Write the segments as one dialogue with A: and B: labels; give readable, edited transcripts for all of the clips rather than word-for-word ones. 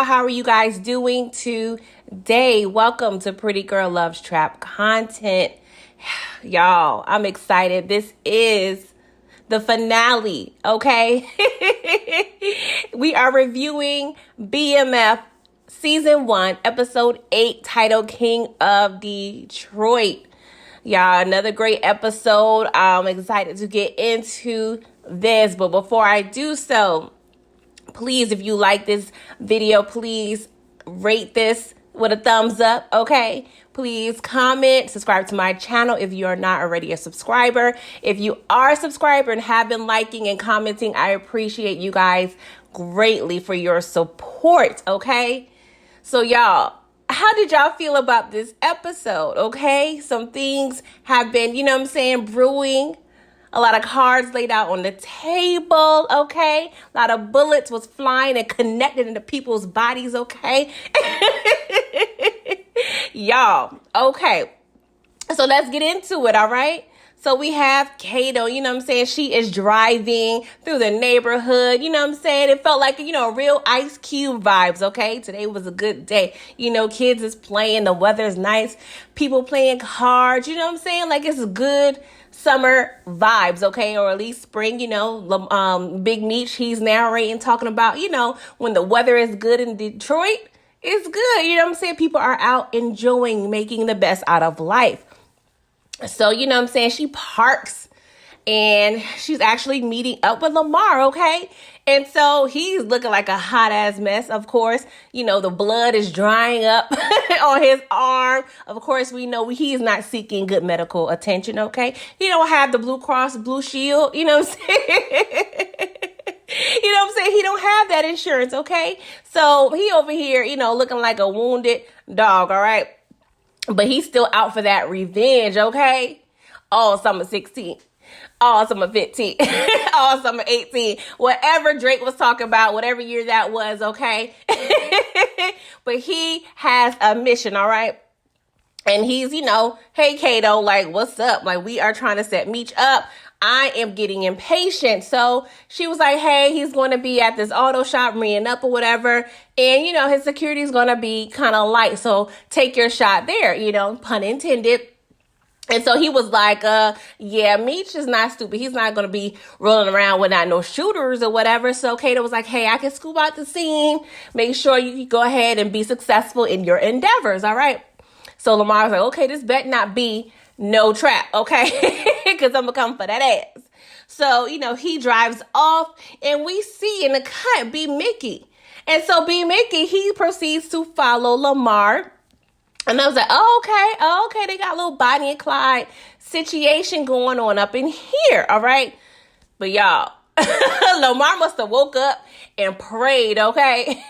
A: y'all. How are you guys doing today? Welcome to Pretty Girl Loves Trap content. Y'all, I'm excited. This is the finale, okay? We are reviewing BMF Season 1, Episode 8, titled King of Detroit. Y'all, another great episode. I'm excited to get into this, but before I do so, please, if you like this video, please rate this with a thumbs up, okay? Please comment, subscribe to my channel if you are not already a subscriber. If you are a subscriber and have been liking and commenting, I appreciate you guys greatly for your support, okay? So y'all, how did y'all feel about this episode, okay? Some things have been, brewing. A lot of cards laid out on the table, okay? A lot of bullets was flying and connected into people's bodies, okay? Y'all, okay. So let's get into it, all right? So we have Kato, she is driving through the neighborhood, it felt like, real Ice Cube vibes, okay? Today was a good day. Kids is playing, the weather's nice, people playing cards, like it's good summer vibes, okay? Or at least spring, Big Meech, he's narrating, talking about, when the weather is good in Detroit, it's good, People are out enjoying, making the best out of life. So, she parks and she's actually meeting up with Lamar, okay? And so he's looking like a hot ass mess, of course. The blood is drying up on his arm. Of course, we know he's not seeking good medical attention, okay? He don't have the Blue Cross Blue Shield, He don't have that insurance, okay? So he over here, looking like a wounded dog, all right? But he's still out for that revenge, okay? All summer 16, all summer 15, all summer 18, whatever Drake was talking about, whatever year that was, okay? But he has a mission, all right? And he's, hey, Kato, like, what's up? Like, we are trying to set Meech up. I am getting impatient. So she was like, hey, he's going to be at this auto shop ringing up or whatever. And, his security is going to be kind of light. So take your shot there, pun intended. And so he was like, yeah, Meech is not stupid. He's not going to be rolling around with no shooters or whatever. So Kato was like, hey, I can scoop out the scene. Make sure you can go ahead and be successful in your endeavors. All right. So Lamar was like, okay, this better not be no trap, okay? Because I'm going to come for that ass. So, he drives off and we see in the cut B. Mickey. And so B. Mickey, he proceeds to follow Lamar. And I was like, oh, okay. They got a little Bonnie and Clyde situation going on up in here, all right? But y'all, Lamar must have woke up and prayed, okay?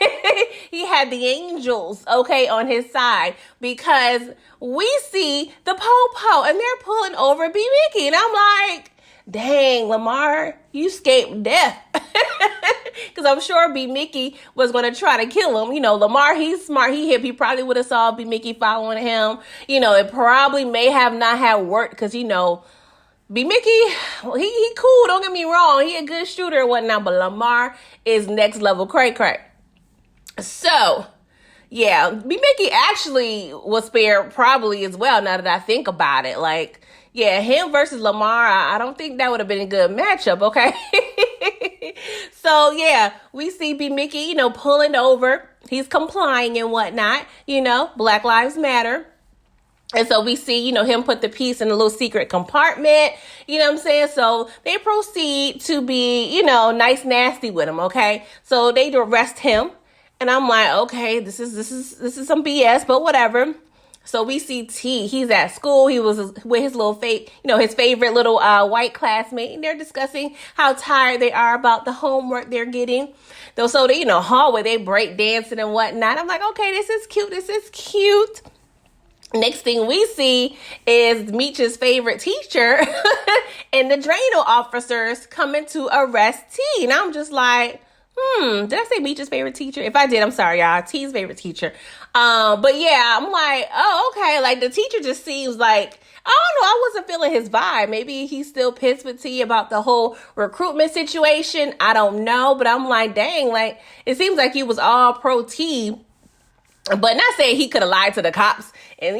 A: He had the angels, okay, on his side because we see the po-po and they're pulling over B. Mickey. And I'm like, dang, Lamar, you escaped death. Because I'm sure B. Mickey was going to try to kill him. Lamar, he's smart. He hip. He probably would have saw B. Mickey following him. It probably may have not had worked because, B. Mickey, he cool, don't get me wrong. He a good shooter and whatnot, but Lamar is next level cray-cray. So, yeah, B. Mickey actually was spared probably as well now that I think about it. Like, yeah, him versus Lamar, I don't think that would have been a good matchup, okay? So, yeah, we see B. Mickey, pulling over. He's complying and whatnot, Black Lives Matter. And so we see, him put the piece in a little secret compartment, So they proceed to be, nice, nasty with him, okay? So they arrest him. And I'm like, okay, this is some BS, but whatever. So we see T, he's at school. He was with his little his favorite little white classmate. And they're discussing how tired they are about the homework they're getting. So they, hallway, they break dancing and whatnot. I'm like, okay, this is cute. Next thing we see is Meech's favorite teacher and the Drano officers coming to arrest T. And I'm just like, Did I say Meech's favorite teacher? If I did, I'm sorry, y'all. T's favorite teacher. But yeah, I'm like, oh, okay. Like the teacher just seems like, I don't know, I wasn't feeling his vibe. Maybe he's still pissed with T about the whole recruitment situation. I don't know. But I'm like, dang, like it seems like he was all pro T. But not saying he could have lied to the cops and,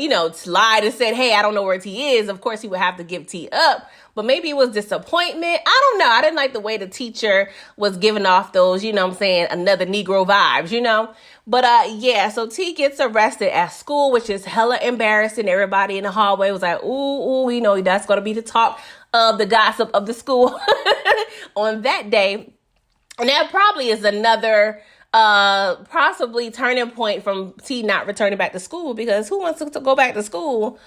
A: lied and said, hey, I don't know where T is. Of course, he would have to give T up. But maybe it was disappointment. I don't know. I didn't like the way the teacher was giving off those, another Negro vibes. But yeah, so T gets arrested at school, which is hella embarrassing. Everybody in the hallway was like, ooh, that's going to be the talk of the gossip of the school on that day. And that probably is another possibly turning point from T not returning back to school, because who wants to go back to school,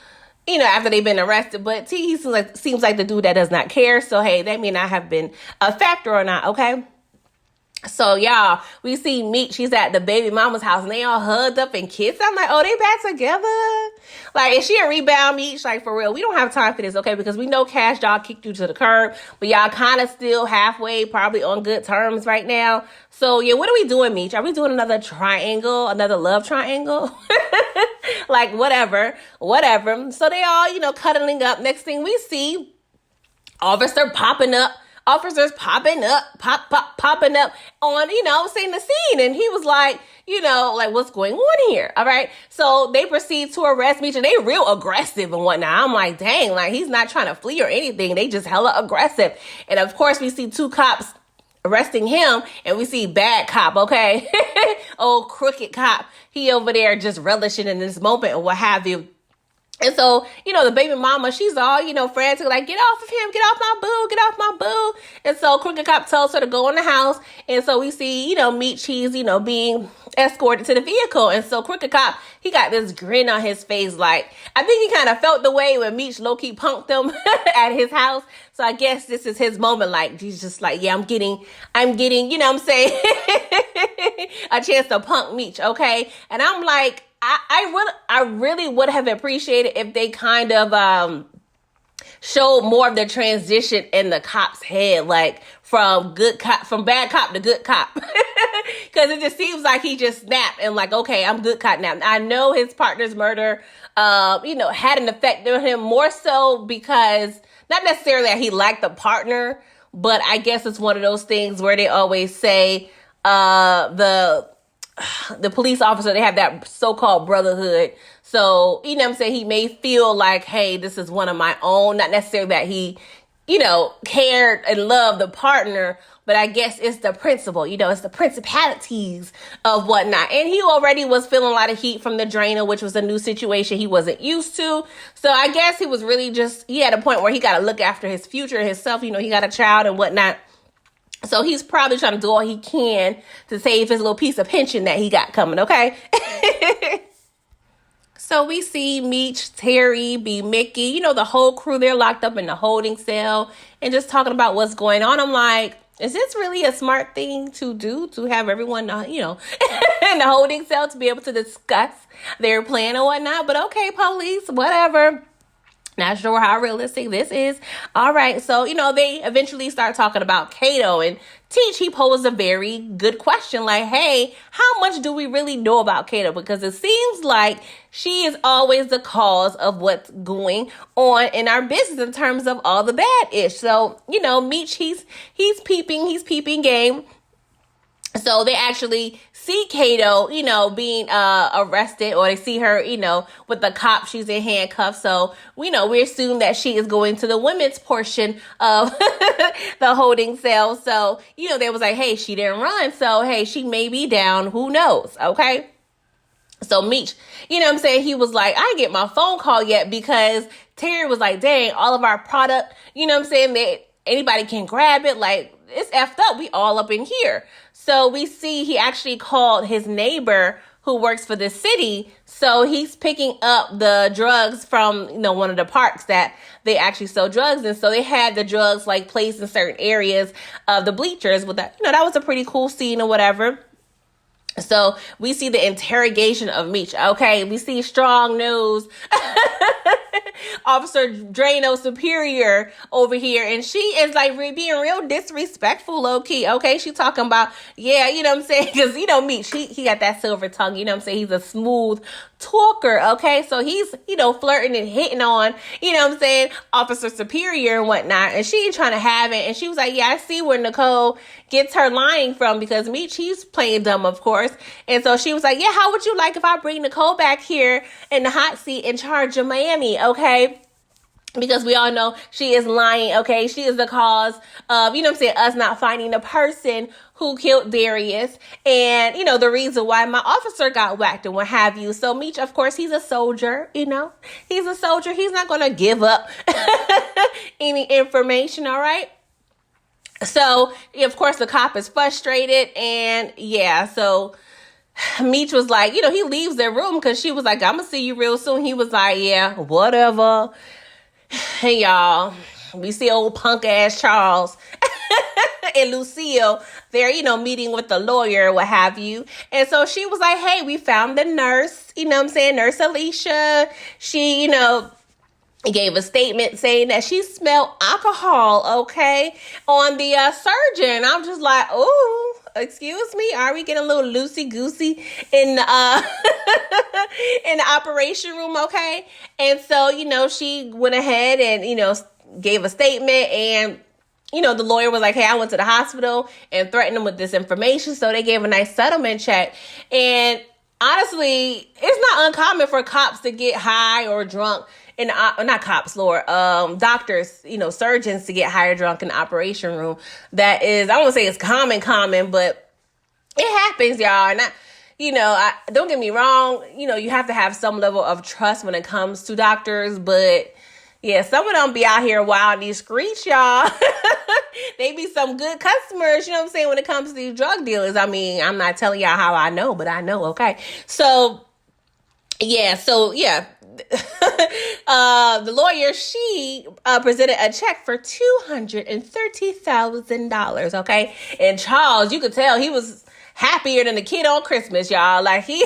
A: after they've been arrested? But T, he seems like the dude that does not care. So, hey, that may not have been a factor or not, okay? So, y'all, we see Meech. She's at the baby mama's house, and they all hugged up and kissed. I'm like, oh, they back together? Like, is she a rebound, Meech? Like, for real, we don't have time for this, okay? Because we know Cash Doll kicked you to the curb, but y'all kind of still halfway, probably on good terms right now. So, yeah, what are we doing, Meech? Are we doing another triangle, another love triangle? Like, whatever. So, they all, cuddling up. Next thing we see, officers popping up on, saying the scene. And he was like, what's going on here? All right. So they proceed to arrest Meech, and they real aggressive and whatnot. I'm like, dang, like he's not trying to flee or anything. They just hella aggressive. And of course we see two cops arresting him, and we see bad cop, okay? Old crooked cop. He over there just relishing in this moment or what have you. And so, the baby mama, she's all, frantic, like, get off of him, get off my boo. And so Crooked Cop tells her to go in the house. And so we see, Meech, he's, being escorted to the vehicle. And so Crooked Cop, he got this grin on his face. Like, I think he kind of felt the way when Meech low-key punked him at his house. So I guess this is his moment. Like, he's just like, yeah, I'm getting, a chance to punk Meech, okay? And I'm like, I really would have appreciated if they kind of showed more of the transition in the cop's head, like from bad cop to good cop, because it just seems like he just snapped and like, okay, I'm good cop now. I know his partner's murder, had an effect on him, more so because not necessarily that he liked the partner, but I guess it's one of those things where they always say the police officer, they have that so-called brotherhood. So, he may feel like, hey, this is one of my own. Not necessarily that he, cared and loved the partner, but I guess it's the principle, it's the principalities of whatnot. And he already was feeling a lot of heat from the drainer, which was a new situation he wasn't used to. So I guess he was really he had a point where he got to look after his future, himself. He got a child and whatnot. So he's probably trying to do all he can to save his little piece of pension that he got coming, okay? So we see Meech, Terry, B. Mickey, the whole crew, they're locked up in the holding cell and just talking about what's going on. I'm like, is this really a smart thing to do, to have everyone, in the holding cell to be able to discuss their plan or whatnot? But okay, police, whatever. Not sure how realistic this is. All right. So, they eventually start talking about Kato, and Teach, he posed a very good question. Like, hey, how much do we really know about Kato? Because it seems like she is always the cause of what's going on in our business in terms of all the bad ish. So, Meech, he's peeping game. So they actually see Kato, being arrested, or they see her, with the cop. She's in handcuffs. So, we assume that she is going to the women's portion of the holding cell. So, they was like, hey, she didn't run. So, hey, she may be down. Who knows? Okay. So Meech, he was like, I didn't get my phone call yet, because Terry was like, dang, all of our product, that anybody can grab it. Like, it's effed up. We all up in here. So we see he actually called his neighbor who works for the city. So he's picking up the drugs from, one of the parks that they actually sell drugs in. So they had the drugs like placed in certain areas of the bleachers. With that, that was a pretty cool scene or whatever. So we see the interrogation of Meech. Okay, we see strong news. Officer Drano Superior over here, and she is like being real disrespectful, low key. Okay, she talking about, yeah, you know what I'm saying? Because you know me, he got that silver tongue. You know what I'm saying? He's a smooth talker. Okay, so he's flirting and hitting on what I'm saying, Officer Superior and whatnot, and she ain't trying to have it. And she was like, yeah, I see where Nicole gets her lying from, because Meech, he's playing dumb, of course. And so she was like, yeah, how would you like if I bring Nicole back here in the hot seat in charge of Miami? Okay, because we all know she is lying. Okay, she is the cause of us not finding the person who killed Darius, and the reason why my officer got whacked and what have you. So Meech, of course, he's a soldier. He's a soldier. He's not gonna give up any information. All right. So, of course, the cop is frustrated, and yeah, so Meech was like, he leaves their room because she was like, I'm gonna see you real soon. He was like, yeah, whatever. Hey, y'all, we see old punk ass Charles and Lucille, they're, meeting with the lawyer, what have you. And so she was like, hey, we found the nurse, Nurse Alicia. She, gave a statement saying that she smelled alcohol, okay, on the surgeon. I'm just like, oh, excuse me, are we getting a little loosey-goosey in the in the operation room, okay? And so, she went ahead and, gave a statement, and the lawyer was like, hey, I went to the hospital and threatened them with this information. So they gave a nice settlement check. And honestly, it's not uncommon for cops to get high or drunk in not cops, Lord, doctors, surgeons to get high or drunk in the operation room. That is, I won't say it's common, but it happens, y'all. And don't get me wrong, you have to have some level of trust when it comes to doctors, but yeah, some of them be out here wild in these streets, y'all. They be some good customers, when it comes to these drug dealers. I mean, I'm not telling y'all how I know, but I know, okay? So, yeah. The lawyer, she presented a check for $230,000, okay? And Charles, you could tell he was happier than a kid on Christmas, y'all. Like, he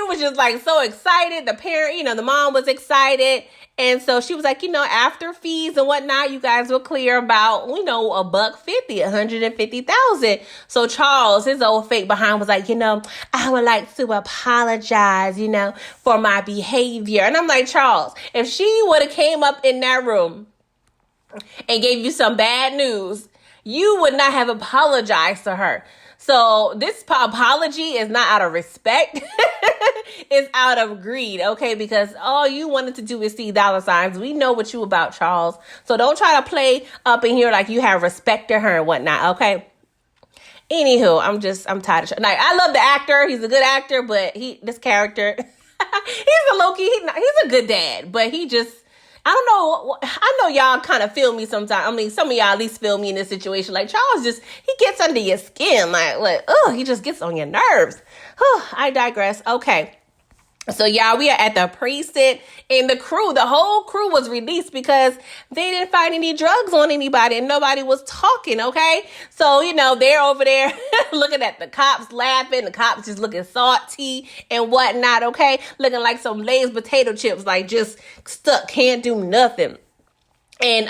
A: was just like so excited. The parent, the mom was excited. And so she was like, after fees and whatnot, you guys were clear about, $150,000, $150,000. So Charles, his old fake behind was like, I would like to apologize, for my behavior. And I'm like, Charles, if she would have came up in that room and gave you some bad news, you would not have apologized to her. So this apology is not out of respect. It's out of greed, okay? Because all you wanted to do is see dollar signs. We know what you about, Charles. So don't try to play up in here like you have respect to her and whatnot, okay? Anywho, I'm tired of like, I love the actor. He's a good actor, but this character, he's a low-key, he's a good dad, but he just, I don't know. I know y'all kind of feel me sometimes. I mean, some of y'all at least feel me in this situation. Like, Charles he gets under your skin. He just gets on your nerves. I digress. Okay. So, y'all, we are at the precinct, and the whole crew was released because they didn't find any drugs on anybody and nobody was talking, okay? So, they're over there looking at the cops laughing. The cops just looking salty and whatnot, okay? Looking like some Lay's potato chips, like just stuck, can't do nothing. And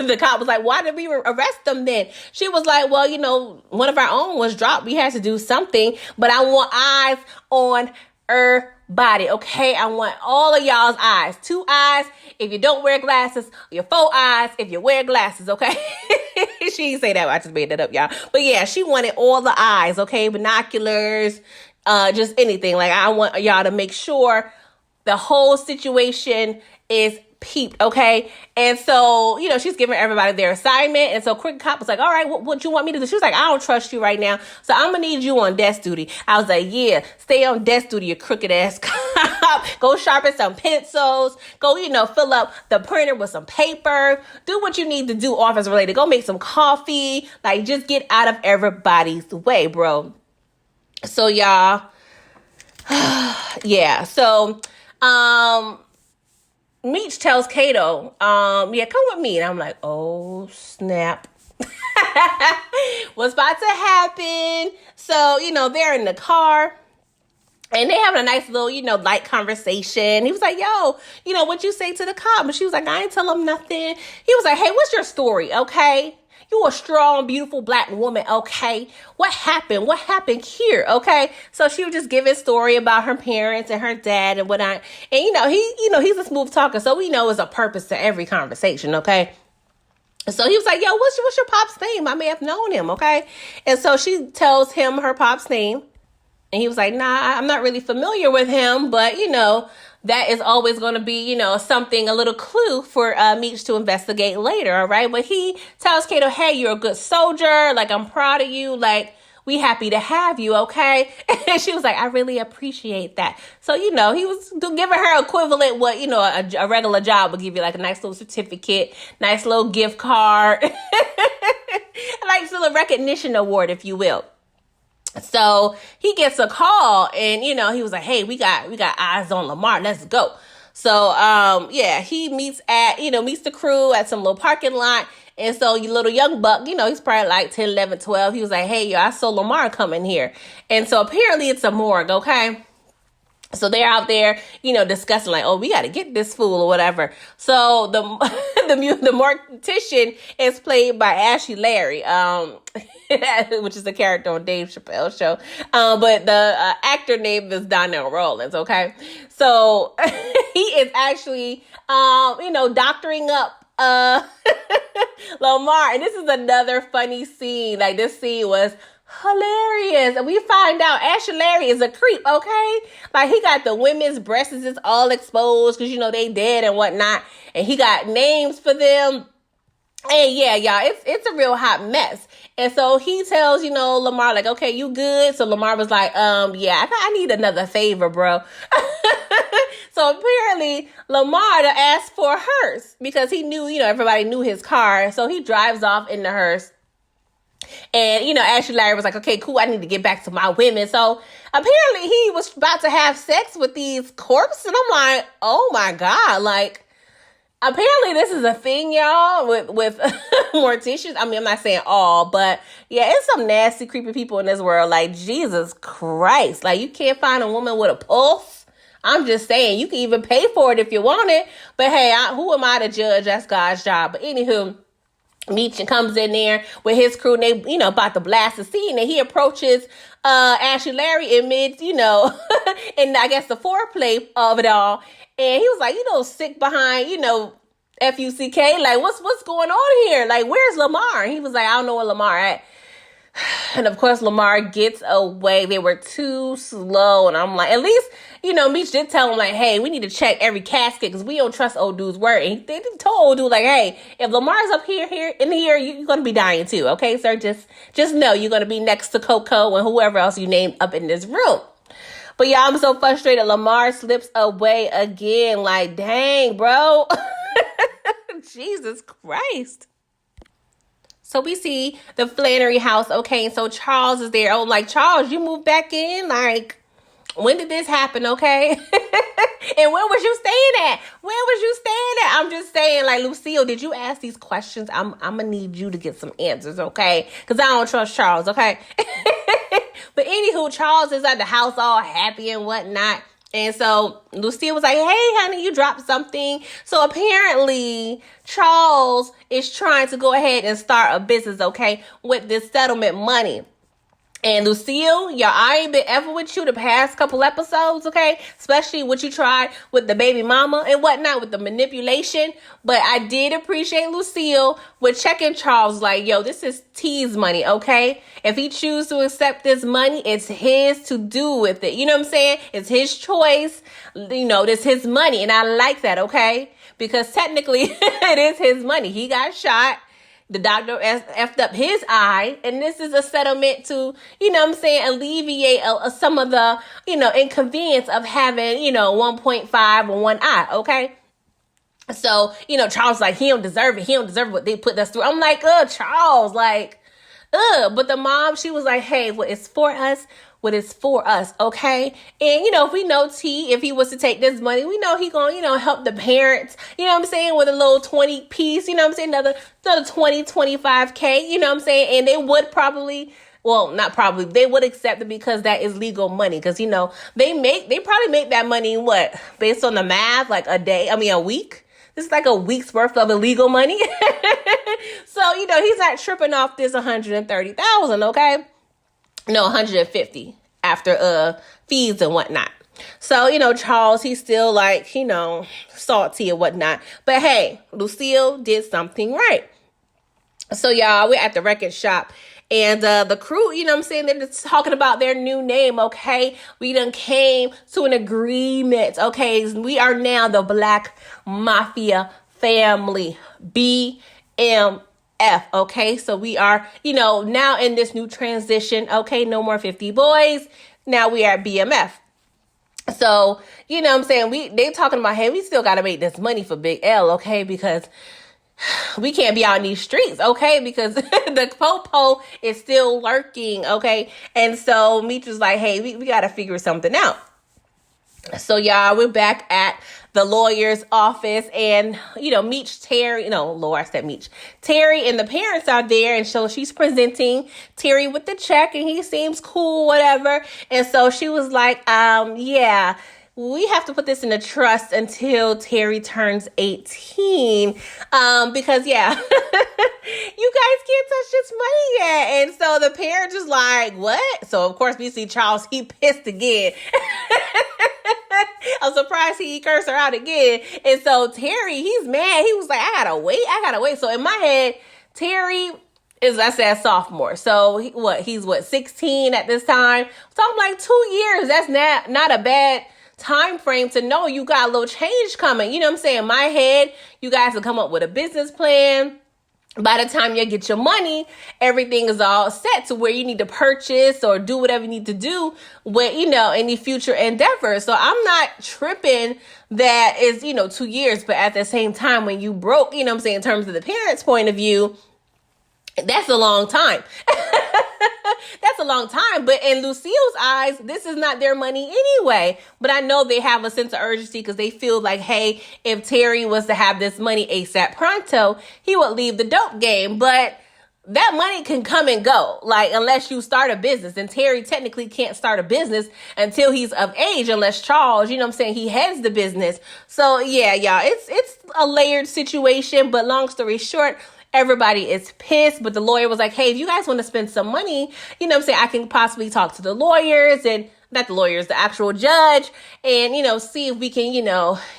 A: the cop was like, why did we arrest them then? She was like, well, one of our own was dropped. We had to do something, but I want eyes on her body, okay? I want all of y'all's eyes. 2 eyes if you don't wear glasses, your 4 eyes if you wear glasses, okay? She didn't say that. I just made that up, y'all. But yeah, she wanted all the eyes, okay? Binoculars, just anything. Like, I want y'all to make sure the whole situation is peeped, okay? And so, she's giving everybody their assignment. And so Crooked Cop was like, all right, what you want me to do? She was like, I don't trust you right now, so I'm gonna need you on desk duty. I was like, yeah, stay on desk duty, you crooked ass cop. Go sharpen some pencils. Go, fill up the printer with some paper. Do what you need to do office related. Go make some coffee. Like, just get out of everybody's way, bro. So, y'all, yeah, so, Meech tells Kato, yeah, come with me. And I'm like, oh, snap. What's about to happen? So, they're in the car. And they having a nice little, light conversation. He was like, yo, what'd you say to the cop? And she was like, I ain't tell him nothing. He was like, hey, what's your story, okay? You a strong, beautiful black woman, okay? What happened? What happened here, okay? So she was just giving a story about her parents and her dad and whatnot. And, he's a smooth talker, so we know there's a purpose to every conversation, okay? So he was like, yo, what's your pop's name? I may have known him, okay? And so she tells him her pop's name. And he was like, nah, I'm not really familiar with him, but, that is always going to be, something, a little clue for Meech to investigate later, all right? But he tells Kato, hey, you're a good soldier. Like, I'm proud of you. Like, we happy to have you, okay? And she was like, I really appreciate that. So, he was giving her equivalent what, a regular job would give you, like a nice little certificate, nice little gift card, like a little recognition award, if you will. So he gets a call and, he was like, hey, we got eyes on Lamar. Let's go. So, he meets the crew at some little parking lot. And so little young buck, he's probably like 10, 11, 12. He was like, hey, yo, I saw Lamar coming here. And so apparently it's a morgue. Okay. So they're out there, discussing like, oh, we got to get this fool or whatever. So the mortician is played by Ashley Larry, which is a character on Dave Chappelle's show. But the actor name is Donnell Rawlins. Okay. So he is actually, doctoring up Lamar. And this is another funny scene. Like this scene was hilarious. And we find out Ashley Larry is a creep, okay? Like he got the women's breasts is all exposed because they dead and whatnot. And he got names for them. And yeah, y'all, it's a real hot mess. And so he tells, Lamar, like, okay, you good? So Lamar was like, yeah, I need another favor, bro. So apparently Lamar asked for a hearse because he knew, everybody knew his car. So he drives off in the hearse. And, Ashley Larry was like, okay, cool, I need to get back to my women. So apparently he was about to have sex with these corpses. And I'm like, oh my God, like, apparently this is a thing, y'all, with morticians. I mean, I'm not saying all, but yeah, it's some nasty, creepy people in this world. Like, Jesus Christ. Like, you can't find a woman with a pulse. I'm just saying, you can even pay for it if you want it. But hey, who am I to judge? That's God's job. But anywho, Meech comes in there with his crew and they, about to blast the scene. And he approaches Ashley Larry in mid, and I guess the foreplay of it all. And he was like, sick behind, F-U-C-K. Like, what's going on here? Like, where's Lamar? And he was like, I don't know where Lamar at. And of course, Lamar gets away. They were too slow. And I'm like, at least, Meech did tell him like, hey, we need to check every casket because we don't trust old dude's word. And they told old dude like, hey, if Lamar's up here, you're going to be dying too. Okay, sir, just know you're going to be next to Coco and whoever else you named up in this room. But yeah, I'm so frustrated. Lamar slips away again. Like, dang, bro. Jesus Christ. So we see the Flannery house. Okay, and so Charles is there. Oh, like, Charles, you moved back in? Like, when did this happen, okay? And where was you staying at? I'm just saying, like, Lucille, did you ask these questions? I'm going to need you to get some answers, okay? Because I don't trust Charles, okay? But anywho, Charles is at the house all happy and whatnot. And so Lucille was like, hey, honey, you dropped something. So apparently Charles is trying to go ahead and start a business, okay, with this settlement money. And Lucille, I ain't been ever with you the past couple episodes, okay? Especially what you tried with the baby mama and whatnot, with the manipulation. But I did appreciate Lucille with checking Charles like, yo, this is T's money, okay? If he chooses to accept this money, it's his to do with it. You know what I'm saying? It's his choice. It's his money. And I like that, okay? Because technically it is his money. He got shot. The doctor effed up his eye, and this is a settlement to, alleviate some of the, inconvenience of having, 1.5 on one eye, okay? So, Charles like, he don't deserve it. What they put us through. I'm like, Charles, like, but the mom, she was like, hey, what is for us, okay? And, if we know T, if he was to take this money, we know he gonna, help the parents, with a little 20 piece, another 20, 25K, and they would probably Well, not probably. They would accept it because that is legal money. Because, they probably make that money, what, based on the math, like a week. This is like a week's worth of illegal money. So, he's not tripping off this 130,000, okay? No, 150 after fees and whatnot. So, Charles, he's still like, salty and whatnot. But hey, Lucille did something right. So, y'all, we're at the record shop. And the crew, they're just talking about their new name, okay? We done came to an agreement, okay? We are now the Black Mafia Family, BMF, okay? So we are, now in this new transition, okay? No more 50 boys. Now we are at BMF. So, they talking about, hey, we still got to make this money for Big L, okay? Because we can't be out in these streets, okay? Because the popo is still lurking, okay? And so Meech was like, hey, we got to figure something out. So, y'all, we're back at the lawyer's office, and, Meech, Terry, I said Meech. Terry and the parents are there, and so she's presenting Terry with the check, and he seems cool, whatever. And so she was like, yeah, we have to put this in a trust until Terry turns 18. Because, yeah, you guys can't touch this money yet. And so the parents is like, what? So, of course, we see Charles, he pissed again. I'm surprised he cursed her out again. And so Terry, he's mad. He was like, I gotta wait. So in my head, Terry is, I said, sophomore. So he's 16 at this time. So I'm like, 2 years. That's not a bad time frame to know you got a little change coming. You know what I'm saying? In my head, you guys will come up with a business plan. By the time you get your money, everything is all set to where you need to purchase or do whatever you need to do with, any future endeavors. So I'm not tripping that is, 2 years. But at the same time, when you broke, in terms of the parents' point of view, that's a long time. That's a long time. But in Lucille's eyes, this is not their money anyway. But I know they have a sense of urgency because they feel like, hey, if Terry was to have this money ASAP pronto, he would leave the dope game. But that money can come and go, like, unless you start a business. And Terry technically can't start a business until he's of age, unless Charles, he heads the business. So, yeah, y'all, it's a layered situation. But long story short, everybody is pissed, but the lawyer was like, hey, if you guys want to spend some money, I can possibly talk to the lawyers and not the lawyers, the actual judge, and, see if we can,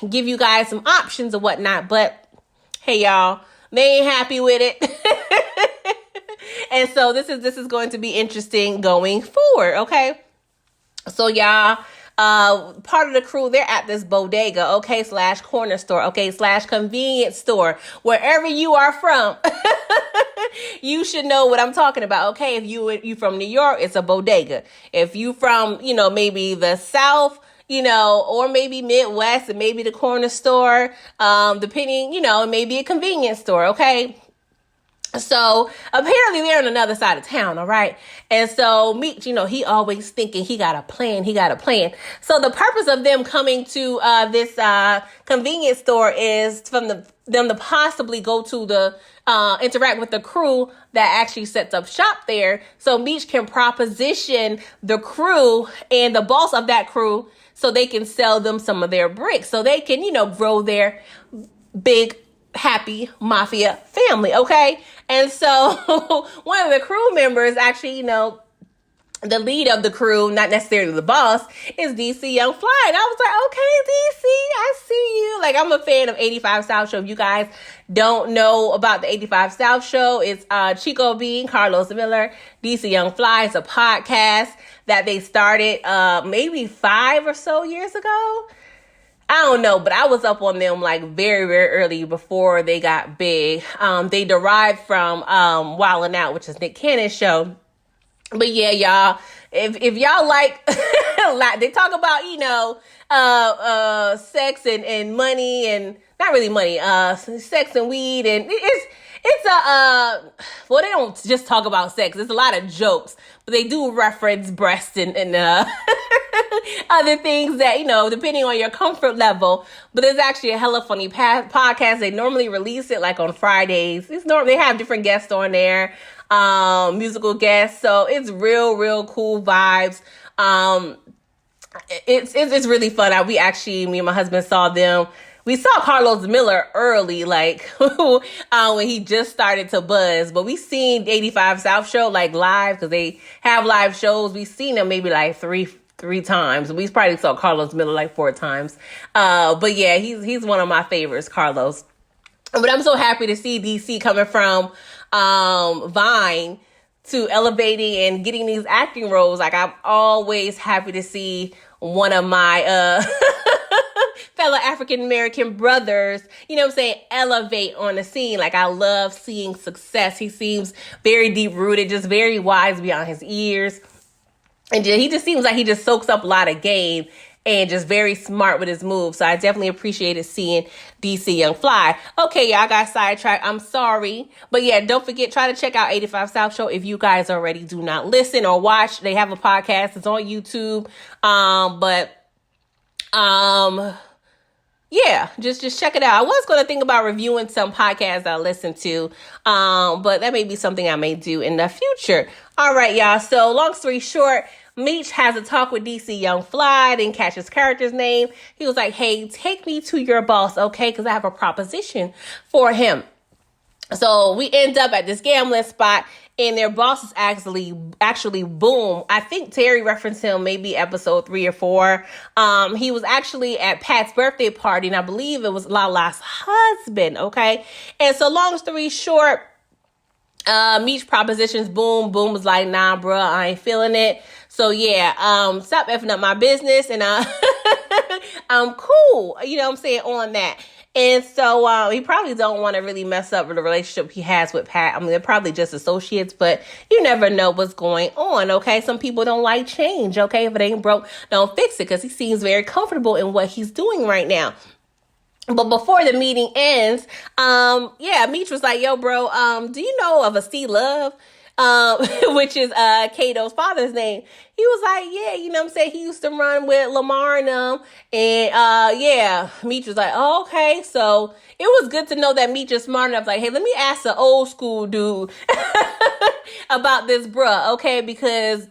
A: give you guys some options or whatnot. But hey, y'all, they ain't happy with it. And so this is going to be interesting going forward. Okay. So y'all, part of the crew, they're at this bodega, okay, / corner store, okay, / convenience store, wherever you are from. You should know what I'm talking about, okay? If you from New York, it's a bodega. If you from, maybe the South, or maybe Midwest, and maybe the corner store, depending, maybe a convenience store, okay? So apparently they're on another side of town, all right? And so Meech, he always thinking he got a plan. So the purpose of them coming to this convenience store is from them to possibly go to the interact with the crew that actually sets up shop there. So Meech can proposition the crew and the boss of that crew so they can sell them some of their bricks. So they can, grow their big happy mafia family, okay? And so one of the crew members actually, the lead of the crew, not necessarily the boss, is DC Young Fly. And I was like, okay, DC, I see you. Like, I'm a fan of 85 South Show. If you guys don't know about the 85 South Show, it's Chico Bean, Carlos Miller, DC Young Fly. It's a podcast that they started maybe 5 or so years ago. I don't know, but I was up on them like very, very early before they got big. They derived from Wildin' Out, which is Nick Cannon's show. But yeah, y'all, if y'all like, they talk about, sex and money and not really money, sex and weed. And it's a, well, they don't just talk about sex. There's a lot of jokes, but they do reference breasts and other things that, depending on your comfort level. But it's actually a hella funny podcast. They normally release it like on Fridays. They have different guests on there, musical guests. So it's real cool vibes. It's really fun. Me and my husband saw them. We saw Carlos Miller early, like when he just started to buzz. But we seen 85 South show like live, because they have live shows. We seen them maybe like three times. We probably saw Carlos Miller like 4 times. But yeah, he's one of my favorites, Carlos. But I'm so happy to see DC coming from Vine to elevating and getting these acting roles. Like, I'm always happy to see one of my fellow African-American brothers, elevate on the scene. Like, I love seeing success. He seems very deep-rooted, just very wise beyond his ears. And he just seems like he just soaks up a lot of game and just very smart with his moves. So I definitely appreciated seeing DC Young Fly. Okay, y'all, got sidetracked. I'm sorry. But yeah, don't forget, try to check out 85 South Show if you guys already do not listen or watch. They have a podcast. It's on YouTube. Yeah, just check it out. I was going to think about reviewing some podcasts I listen to, but that may be something I may do in the future. All right, y'all. So long story short, Meech has a talk with DC Young Fly. Didn't catch his character's name. He was like, hey, take me to your boss, okay? Because I have a proposition for him. So we end up at this gambling spot, and their boss is actually Boom. I think Terry referenced him maybe episode 3 or 4. He was actually at Pat's birthday party, and I believe it was Lala's husband, okay? And so long story short, Meech propositions Boom. Boom was like, nah, bro, I ain't feeling it. So yeah, stop effing up my business, and I'm cool, on that. And so he probably don't want to really mess up with the relationship he has with Pat. I mean, they're probably just associates, but you never know what's going on, okay? Some people don't like change, okay? If it ain't broke, don't fix it, because he seems very comfortable in what he's doing right now. But before the meeting ends, Meech was like, yo, bro, do you know of a C Love? Which is Kato's father's name. He was like, yeah, he used to run with Lamar and them. And Meech was like, oh, okay. So it was good to know that Meech is smart enough. Like, hey, let me ask the old school dude about this bruh, okay? Because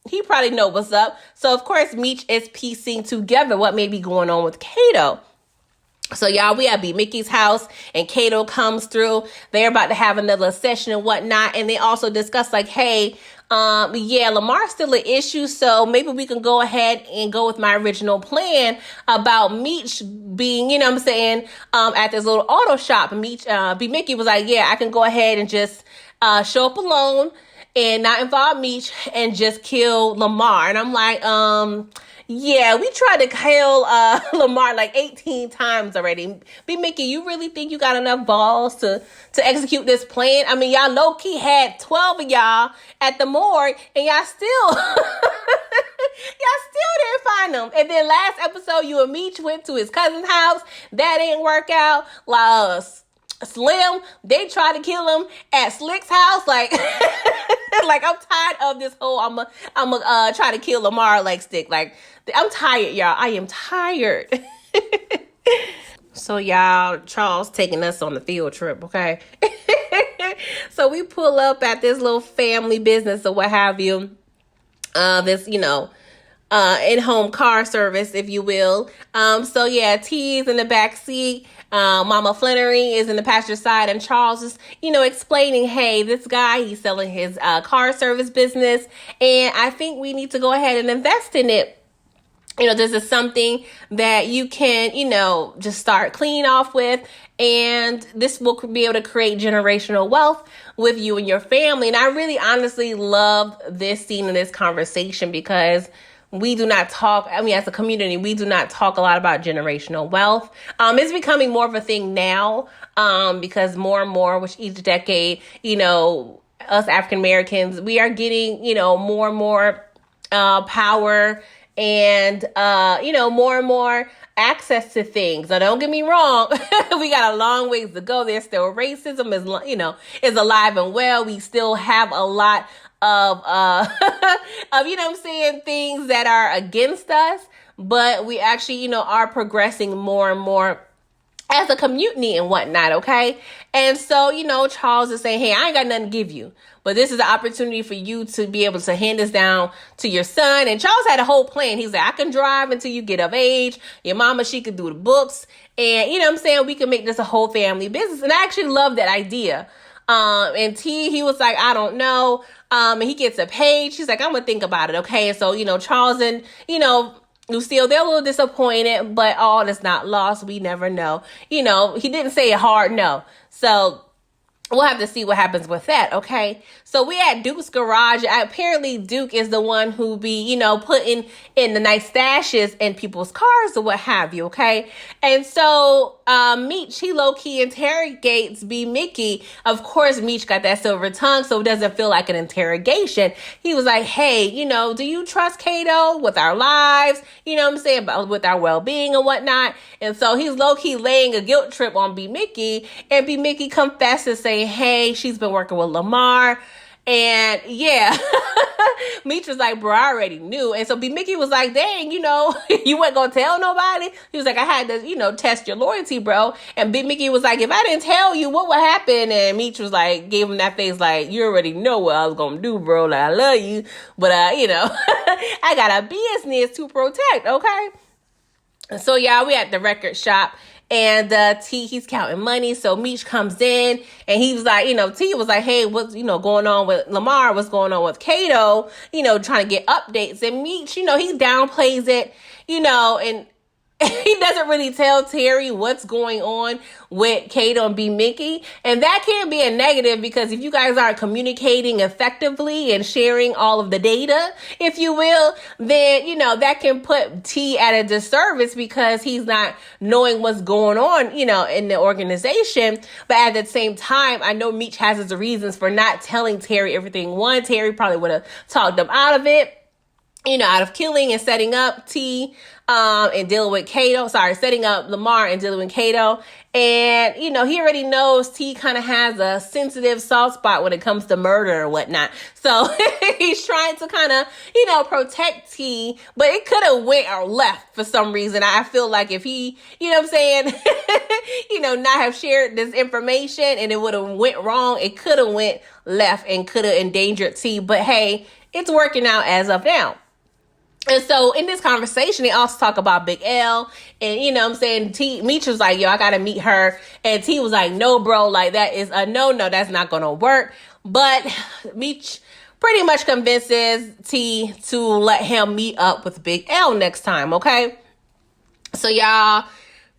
A: he probably know what's up. So of course, Meech is piecing together what may be going on with Kato. So y'all, we at B Mickey's house, and Kato comes through. They're about to have another session and whatnot. And they also discuss like, hey, Lamar's still an issue. So maybe we can go ahead and go with my original plan about Meech being, at this little auto shop. And B Mickey was like, yeah, I can go ahead and just show up alone and not involve Meech and just kill Lamar. And I'm like, yeah, we tried to kill Lamar like 18 times already. B. Mickey, you really think you got enough balls to execute this plan? I mean, y'all low-key had 12 of y'all at the morgue, and y'all still didn't find them. And then last episode, you and Meech went to his cousin's house. That didn't work out. Slim, they tried to kill him at Slick's house. Like, like, I'm tired of this whole I'm try to kill Lamar like stick. Like, I'm tired, y'all. I am tired. So y'all, Charles taking us on the field trip, okay? So we pull up at this little family business or what have you. This, in-home car service, if you will. T's in the back seat. Mama Flannery is in the passenger side, and Charles is, explaining, hey, this guy, he's selling his car service business, and I think we need to go ahead and invest in it. This is something that you can, just start clean off with, and this will be able to create generational wealth with you and your family. And I really honestly love this scene in this conversation, because we do not talk, as a community, we do not talk a lot about generational wealth. It's becoming more of a thing now, because more and more with each decade, us African Americans, we are getting, more and more power and, more and more access to things. Now, don't get me wrong. We got a long ways to go. There's still racism is alive and well. We still have a lot of, things that are against us, but we actually, are progressing more and more as a community and whatnot, okay? And so, Charles is saying, hey, I ain't got nothing to give you, but this is an opportunity for you to be able to hand this down to your son. And Charles had a whole plan. He's like, I can drive until you get of age. Your mama, she could do the books. And, we can make this a whole family business. And I actually love that idea. And T, he was like, I don't know. And he gets a page. She's like, I'm going to think about it, okay? So, Charles and, Lucille, they're a little disappointed, but all is not lost. We never know. He didn't say a hard no. So we'll have to see what happens with that, okay? So we at Duke's garage. Apparently, Duke is the one who be, putting in the nice stashes in people's cars or what have you, okay? And so Meech, he low-key interrogates B. Mickey. Of course, Meech got that silver tongue, so it doesn't feel like an interrogation. He was like, hey, do you trust Kato with our lives? With our well-being and whatnot. And so he's low-key laying a guilt trip on B. Mickey, and B. Mickey confesses saying, hey, she's been working with Lamar. And yeah, Meech was like, bro, I already knew. And so B. Mickey was like, dang, you weren't going to tell nobody? He was like, I had to, test your loyalty, bro. And B. Mickey was like, if I didn't tell you, what would happen? And Meech was like, gave him that face like, you already know what I was going to do, bro. Like, I love you. But, I got a business to protect, okay? So, yeah, we at the record shop. And T, he's counting money. So Meech comes in and he was like, T was like, hey, what's, going on with Lamar? What's going on with Kato? Trying to get updates. And Meech, he downplays it, and he doesn't really tell Terry what's going on with Kato and B. Mickey. And that can be a negative because if you guys aren't communicating effectively and sharing all of the data, if you will, then, that can put T at a disservice because he's not knowing what's going on, in the organization. But at the same time, I know Meech has his reasons for not telling Terry everything. One, Terry probably would have talked him out of it. Out of killing and setting up T, and dealing with Kato. Setting up Lamar and dealing with Kato. And, he already knows T kind of has a sensitive soft spot when it comes to murder or whatnot. So he's trying to kind of, protect T, but it could have went or left for some reason. I feel like if he, not have shared this information and it would have went wrong, it could have went left and could have endangered T. But hey, it's working out as of now. And so in this conversation, they also talk about Big L. And, T, Meech was like, yo, I got to meet her. And T was like, no, bro, like that is a no, that's not going to work. But Meech pretty much convinces T to let him meet up with Big L next time, okay? So, y'all,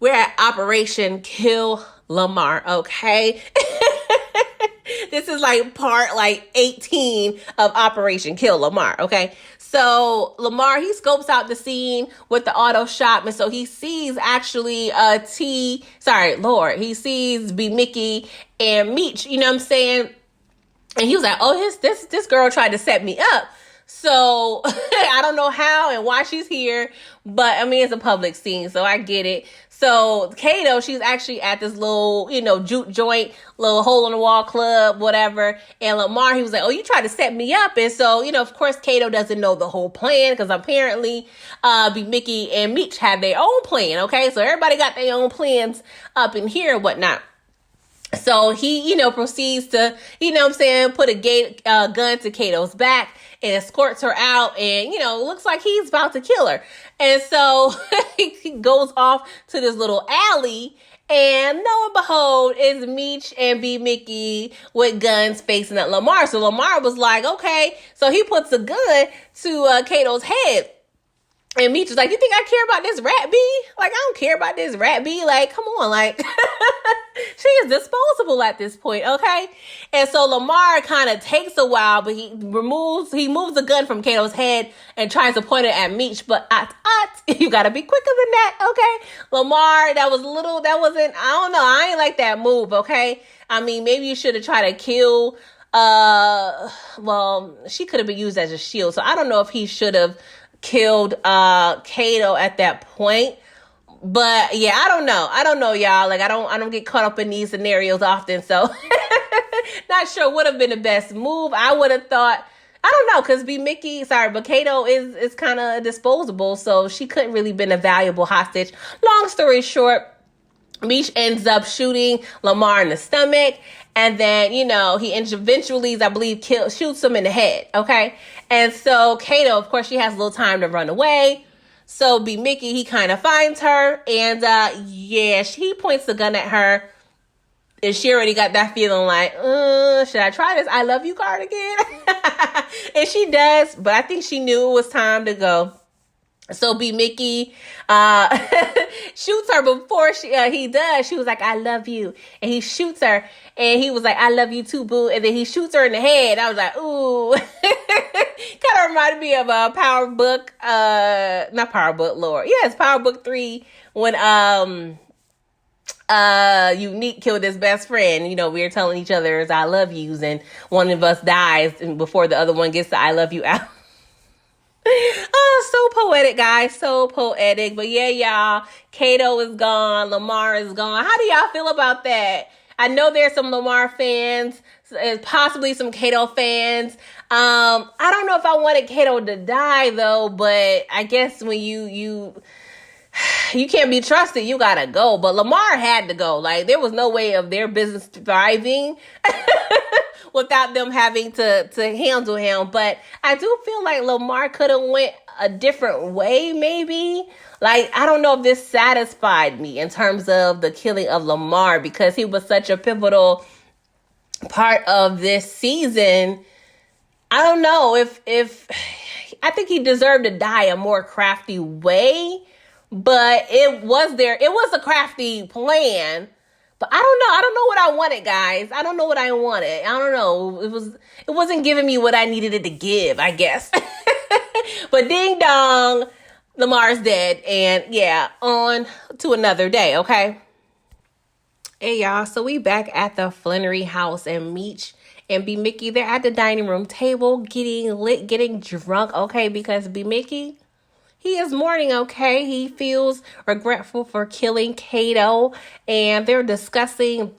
A: we're at Operation Kill Lamar, okay? This is part 18 of Operation Kill Lamar, okay? So Lamar, he scopes out the scene with the auto shop. And so he sees actually he sees B. Mickey and Meech, And he was like, oh, this girl tried to set me up. So I don't know how and why she's here, but it's a public scene, so I get it. So Kato, she's actually at this little, juke joint, little hole in the wall club, whatever. And Lamar, he was like, oh, you tried to set me up. And so, of course, Kato doesn't know the whole plan because apparently B. Mickey and Meech have their own plan. Okay, so everybody got their own plans up in here and whatnot. So he, proceeds to, put a gun to Kato's back and escorts her out and, looks like he's about to kill her. And so he goes off to this little alley and lo and behold, it's Meech and B. Mickey with guns facing at Lamar. So Lamar was like, okay. So he puts a gun to Kato's head. And Meech was like, you think I care about this rat bee? Like, I don't care about this rat bee. Like, come on, like, she is disposable at this point, okay? And so Lamar kind of takes a while, but he moves the gun from Kato's head and tries to point it at Meech. But you gotta be quicker than that, okay? Lamar, I don't know, I ain't like that move, okay? Maybe you should have tried to kill, she could have been used as a shield. So I don't know if he should have killed Kato at that point. But yeah, I don't know, y'all. Like I don't get caught up in these scenarios often, so not sure would have been the best move. I would have thought, I don't know, because but Kato is kind of disposable, so she couldn't really been a valuable hostage. Long story short, Meech ends up shooting Lamar in the stomach, and then, he eventually, I believe, shoots him in the head, okay? And so Kato, of course, she has a little time to run away. So B. Mickey, he kind of finds her, and he points the gun at her, and she already got that feeling like, should I try this I love you card again? And she does, but I think she knew it was time to go. So B. Mickey shoots her before he does. She was like, I love you. And he shoots her. And he was like, I love you too, boo. And then he shoots her in the head. I was like, ooh. Kind of reminded me of Power Book, not Power Book, Lord. Yes, Power Book 3, when Unique killed his best friend. We were telling each other I love yous, and one of us dies before the other one gets the I love you out. Oh, so poetic, guys. So poetic. But yeah, y'all, Kato is gone. Lamar is gone. How do y'all feel about that? I know there's some Lamar fans, possibly some Kato fans. I don't know if I wanted Kato to die, though, but I guess when you can't be trusted, you gotta go. But Lamar had to go. Like, there was no way of their business thriving without them having to handle him. But I do feel like Lamar could have went a different way, maybe. Like, I don't know if this satisfied me in terms of the killing of Lamar, because he was such a pivotal part of this season. I don't know if I think he deserved to die a more crafty way, but it was a crafty plan. But I don't know what I wanted, guys. I don't know what I wanted. I don't know. It wasn't giving me what I needed it to give, I guess. But ding dong, Lamar's dead. And yeah, on to another day, okay? Hey, y'all. So we back at the Flannery house, and Meech and B. Mickey, they're at the dining room table getting lit, getting drunk, okay? Because B. Mickey, he is mourning, okay? He feels regretful for killing Kato, and they're discussing,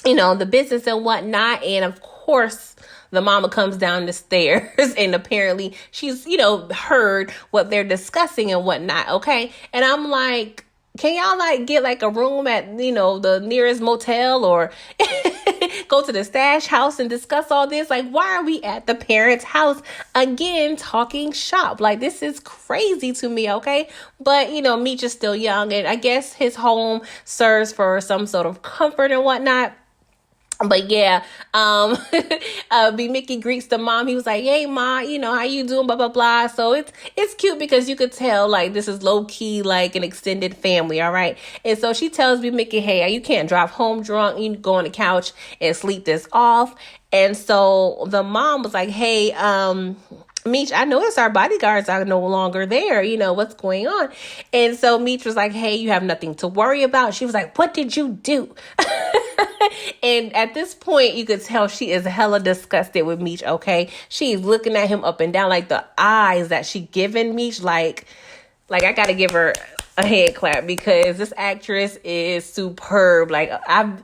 A: the business and whatnot. And of course, the mama comes down the stairs, and apparently she's, heard what they're discussing and whatnot, okay? And I'm like, can y'all get a room at, the nearest motel, or go to the stash house and discuss all this? Like, why are we at the parents' house again talking shop? Like, this is crazy to me, okay? But, Meech is still young, and I guess his home serves for some sort of comfort and whatnot. But yeah, B. Mickey greets the mom. He was like, hey, Ma, how you doing? Blah, blah, blah. So it's cute because you could tell, this is low key, an extended family. All right. And so she tells B. Mickey, hey, you can't drive home drunk. You can go on the couch and sleep this off. And so the mom was like, hey, Meech, I noticed our bodyguards are no longer there. What's going on? And so Meech was like, hey, you have nothing to worry about. She was like, what did you do? And at this point, you could tell she is hella disgusted with Meech, okay? She's looking at him up and down, the eyes that she giving Meech, I gotta give her a hand clap, because this actress is superb. I've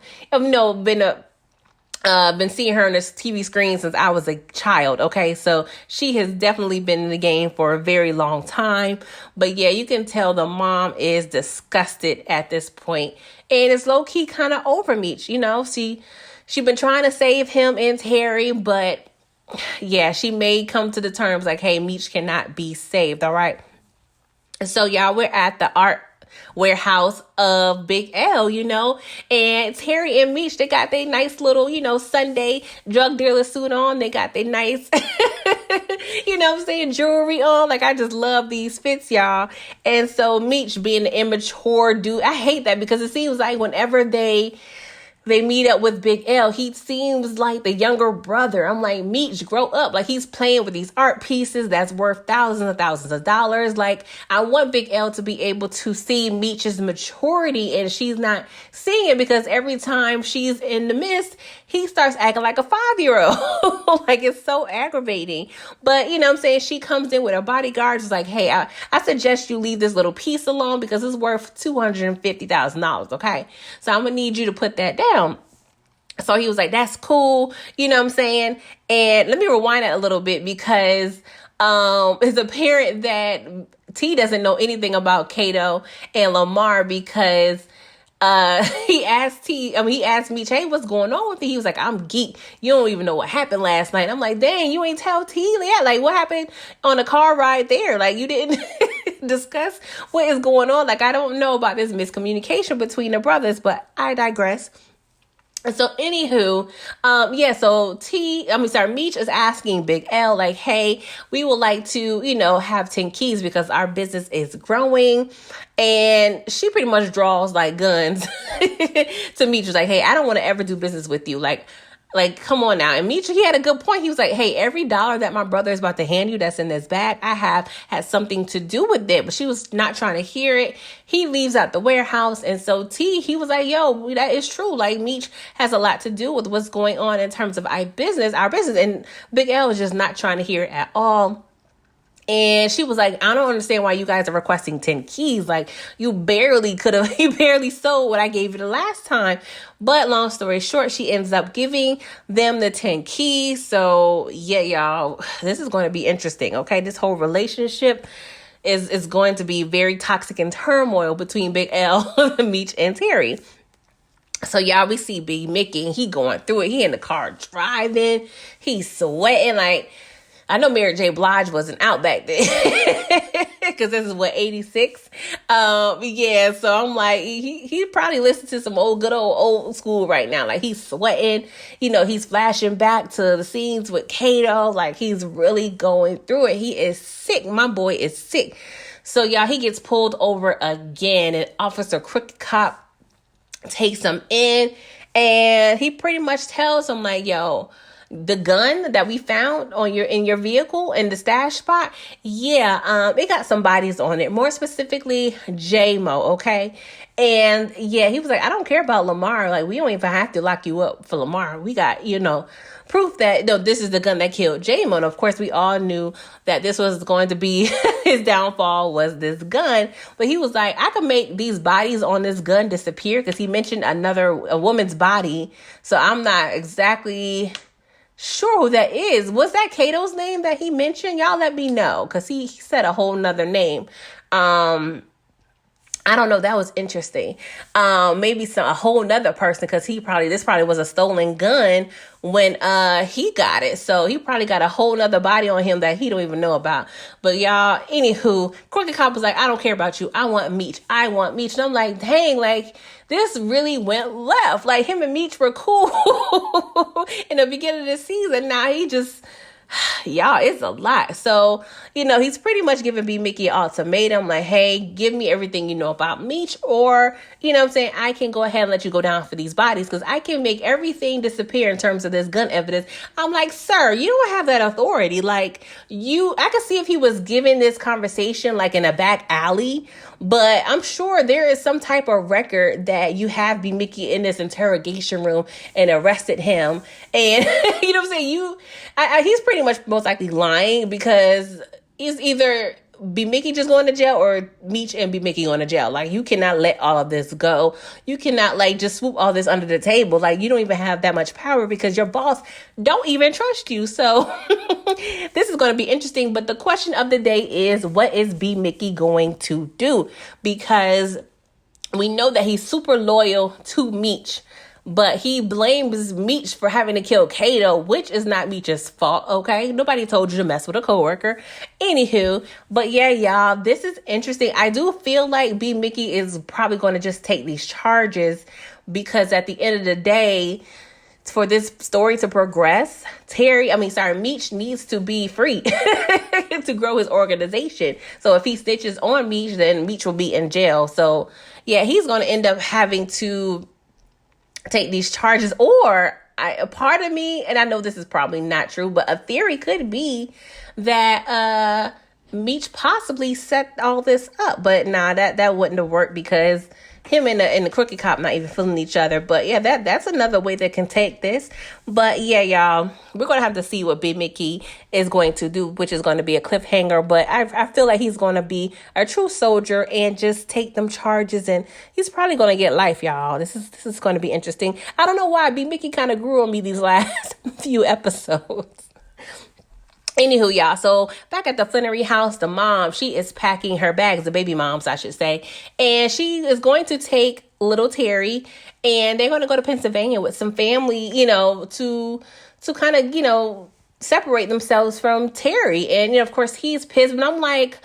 A: been seeing her on this TV screen since I was a child, okay? So she has definitely been in the game for a very long time. But yeah, you can tell the mom is disgusted at this point. And it's low-key kind of over Meech, She been trying to save him and Terry, but yeah, she may come to the terms hey, Meech cannot be saved, all right? And so, y'all, we're at the art warehouse of Big L, and Terry and Meech, they got their nice little, Sunday drug dealer suit on. They got their nice, jewelry on. I just love these fits, y'all. And so Meech being the immature dude, I hate that, because it seems like whenever they they meet up with Big L. He seems like the younger brother. I'm like, Meech, grow up. Like, he's playing with these art pieces that's worth thousands and thousands of dollars. Like, I want Big L to be able to see Meech's maturity, and she's not seeing it because every time she's in the midst, he starts acting like a 5-year-old. Like, it's so aggravating. But, you know what I'm saying? She comes in with her bodyguard. She's like, hey, I suggest you leave this little piece alone because it's worth $250,000, okay? So I'm going to need you to put that down. So he was like, that's cool. You know what I'm saying? And let me rewind it a little bit because it's apparent that T doesn't know anything about Kato and Lamar because he asked Meech, hey, what's going on with you? He was like, I'm geek. You don't even know what happened last night. I'm like, dang, you ain't tell T yet. Like, what happened on the car ride there? Like, you didn't discuss what is going on. Like, I don't know about this miscommunication between the brothers, but I digress. So anywho, Meech is asking Big L, like, hey, we would like to, have 10 keys because our business is growing. And she pretty much draws like guns to Meech. Was like, hey, I don't want to ever do business with you. Like, come on now. And Meech, he had a good point. He was like, hey, every dollar that my brother is about to hand you that's in this bag, I have had something to do with it. But she was not trying to hear it. He leaves out the warehouse. And so he was like, yo, that is true. Like, Meech has a lot to do with what's going on in terms of our business. And Big L is just not trying to hear it at all. And she was like, I don't understand why you guys are requesting 10 keys. Like, you barely sold what I gave you the last time. But long story short, she ends up giving them the 10 keys. So yeah, y'all, this is going to be interesting. Okay. This whole relationship is going to be very toxic and turmoil between Big L, Meech, and Terry. So y'all, we see Big Mickey and he going through it. He in the car driving. He's sweating like, I know Mary J. Blige wasn't out back then because this is 86. Yeah. So I'm like, he probably listened to some old school right now. Like, he's sweating, he's flashing back to the scenes with Kato. Like, he's really going through it. He is sick. My boy is sick. So y'all, he gets pulled over again, and Officer Crooked Cop takes him in, and he pretty much tells him like, yo, the gun that we found in your vehicle in the stash spot, it got some bodies on it, more specifically J-Mo, okay? And yeah, he was like, I don't care about Lamar. Like, we don't even have to lock you up for Lamar. We got, proof that this is the gun that killed J-Mo. And of course, we all knew that this was going to be his downfall, was this gun. But he was like, I could make these bodies on this gun disappear, because he mentioned a woman's body. So I'm not exactly sure who that is. Was that Kato's name that he mentioned? Y'all let me know, because he said a whole nother name. I don't know. That was interesting. Maybe a whole nother person, because this probably was a stolen gun when he got it. So he probably got a whole nother body on him that he don't even know about. But y'all, anywho, Crooked Cop was like, I don't care about you. I want Meech. And I'm like, dang, like, this really went left. Like, him and Meech were cool in the beginning of the season. Now he just, y'all, it's a lot. So, he's pretty much giving B Mickey an ultimatum, like, hey, give me everything you know about Meech, or, I can go ahead and let you go down for these bodies, because I can make everything disappear in terms of this gun evidence. I'm like, sir, you don't have that authority. Like, I could see if he was giving this conversation like in a back alley, but I'm sure there is some type of record that you have B Mickey in this interrogation room and arrested him. And he's pretty much most likely lying, because he's either B Mickey just going to jail, or Meech and B Mickey going to jail. Like, you cannot let all of this go. You cannot just swoop all this under the table. Like, you don't even have that much power, because your boss don't even trust you. So this is going to be interesting. But the question of the day is, what is B Mickey going to do? Because we know that he's super loyal to Meech, but he blames Meech for having to kill Kato, which is not Meech's fault, okay? Nobody told you to mess with a coworker. Anywho, but yeah, y'all, this is interesting. I do feel like B Mickey is probably going to just take these charges, because at the end of the day, for this story to progress, Meech needs to be free to grow his organization. So if he stitches on Meech, then Meech will be in jail. So yeah, he's going to end up having to take these charges. Or a part of me, and I know this is probably not true, but a theory could be that Meech possibly set all this up. But nah, that wouldn't have worked, because him and the crooked cop not even feeling each other. But yeah, that's another way they can take this. But yeah, y'all, we're gonna have to see what Big Mickey is going to do, which is going to be a cliffhanger. But I feel like he's going to be a true soldier and just take them charges, and he's probably going to get life, y'all. This is going to be interesting. I don't know why Big Mickey kind of grew on me these last few episodes. Anywho, y'all, so back at the Flannery house, the mom, she is packing her bags, the baby moms, I should say, and she is going to take little Terry, and they're going to go to Pennsylvania with some family, to kind of, separate themselves from Terry. And, of course, he's pissed, but I'm like,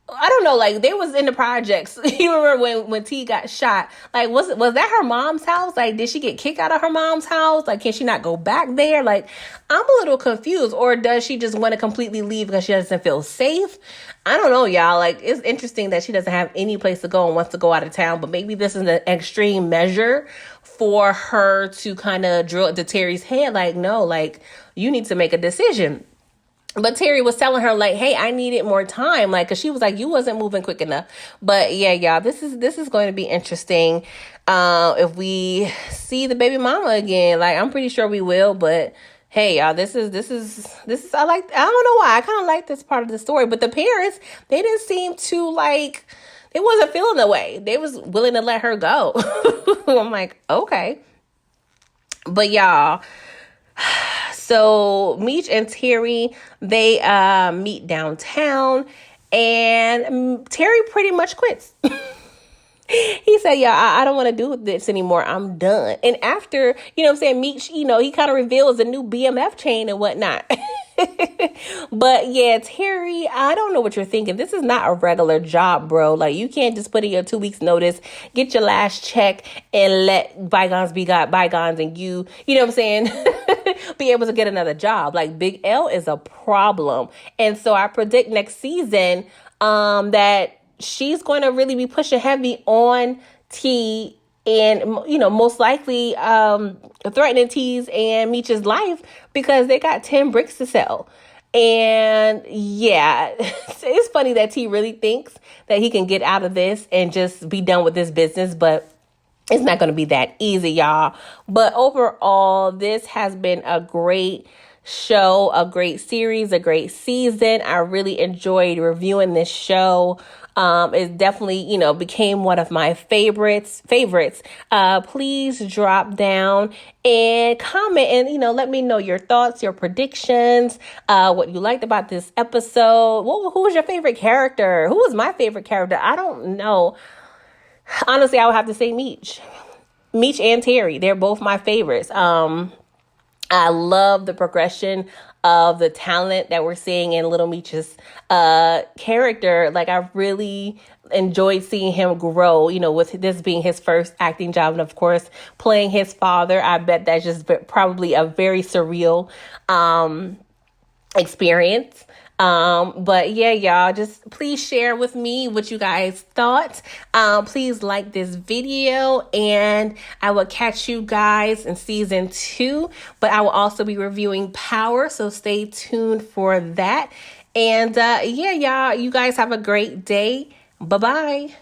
A: I don't know, like, they was in the projects. You remember when T got shot? Like, was that her mom's house? Like, did she get kicked out of her mom's house? Like, can she not go back there? Like, I'm a little confused. Or does she just want to completely leave because she doesn't feel safe? I don't know, y'all. Like, it's interesting that she doesn't have any place to go and wants to go out of town. But maybe this is an extreme measure for her to kind of drill into Terry's head. Like, no, like, you need to make a decision. But Terry was telling her, like, hey, I needed more time. Like, because she was like, you wasn't moving quick enough. But yeah, y'all, this is going to be interesting. If we see the baby mama again, like, I'm pretty sure we will. But hey, y'all, this is I don't know why. I kind of like this part of the story. But the parents, they didn't seem to, like, they wasn't feeling the way. They was willing to let her go. I'm like, okay. But y'all, so Meech and Terry, they meet downtown, and Terry pretty much quits. He said, yeah, I don't want to do this anymore. I'm done. And after, Meech, he kind of reveals a new BMF chain and whatnot. But yeah, Terry, I don't know what you're thinking. This is not a regular job, bro. Like, you can't just put in your 2 weeks notice, get your last check, and let bygones be bygones, and you know what I'm saying, be able to get another job. Like, Big L is a problem. And so I predict next season that she's going to really be pushing heavy on T, and, most likely threatening T's and Meech's life, because they got 10 bricks to sell. And yeah, it's funny that T really thinks that he can get out of this and just be done with this business, but it's not going to be that easy, y'all. But overall, this has been a great show, a great series, a great season. I really enjoyed reviewing this show. It definitely, became one of my favorites. Please drop down and comment and, let me know your thoughts, your predictions, what you liked about this episode. Who was your favorite character? Who was my favorite character? I don't know. Honestly, I would have to say Meech and Terry. They're both my favorites. I love the progression of the talent that we're seeing in Little Meech's character. Like, I really enjoyed seeing him grow, with this being his first acting job. And of course, playing his father, I bet that's just probably a very surreal experience. But yeah, y'all, just please share with me what you guys thought. Please like this video, and I will catch you guys in season 2, but I will also be reviewing Power, so stay tuned for that. And yeah, y'all, you guys have a great day. Bye-bye.